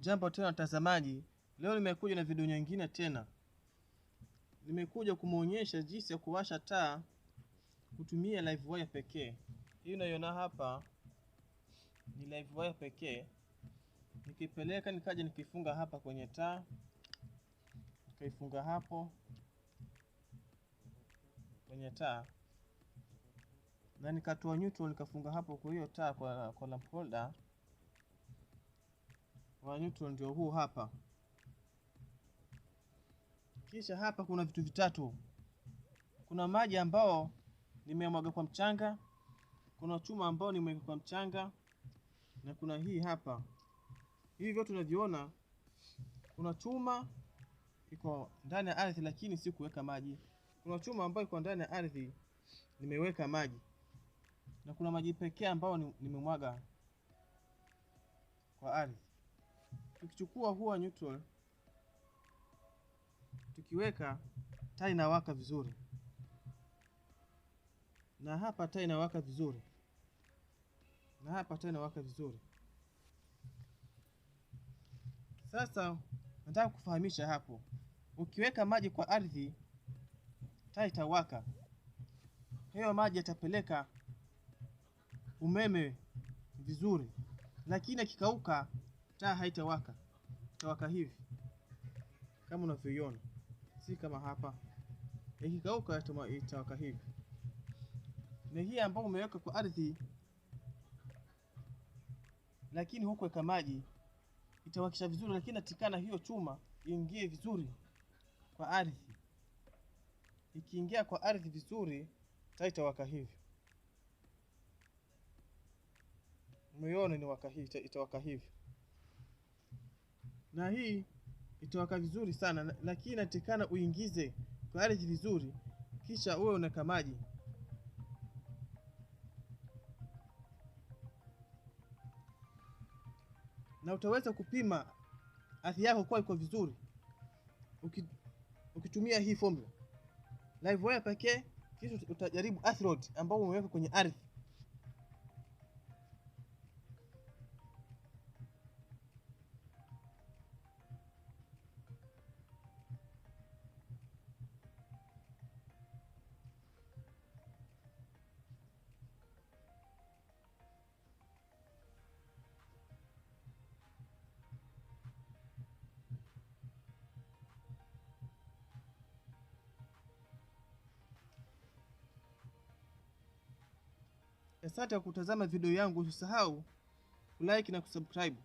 Jambo tena watazamaji, leo nimekuja na video nyingine tena. Nimekuja kumuonyesha jinsi ya kuwasha taa kutumia live wire pekee. Hii unaiona hapa ni live wire pekee. Nikipeleka nikaja nikifunga hapa kwenye taa, nikaifunga hapo kwenye taa, na nikatoa neutral nikafunga hapo kwa hiyo taa kwa lamp holder. Wa neutral ndio huu hapa. Kisha hapa kuna vitu vitatu. Kuna maji ambao nimemwaga kwa mchanga, kuna chuma ambao nimeweka kwa mchanga, na kuna hii hapa. Hivi vyote tunaviona, kuna chuma iko ndani ya ardhi lakini si kuweka maji. Kuna chuma ambayo iko ndani ya ardhi nimeweka maji. Na kuna maji pekee ambao nimemwaga kwa ardhi. Tukichukua huwa neutral, tukiweka, taa inawaka vizuri. Na hapa taa inawaka vizuri. Na hapa taa inawaka vizuri. Sasa nataka kufahamisha hapo. Ukiweka maji kwa ardhi, taa itawaka. Hiyo maji yatapeleka umeme vizuri. Lakini ikikauka, taa haitawaka. Itawaka hivi kama unavyoiona. Si kama hapa. Ikikauka itawaka hivi. Na hii ambayo umeweka kwa ardhi lakini hukuweka maji, itawakisha vizuri, lakini natikana hiyo chuma iingie vizuri kwa ardhi. Ikiingia kwa ardhi vizuri, taa itawaka hivi. Umeona ni waka hii, itawaka hivi. Na hii itawaka vizuri sana, lakini natikana uingize kwa ardhi vizuri, kisha uwe unaweka maji. Na utaweza kupima ardhi yako kwa iko vizuri ukitumia hii formula live wire pekee. Kisha utajaribu earth rod ambao umeweka kwenye ardhi. Asante kwa kutazama video yangu. Usisahau kulike na kusubscribe.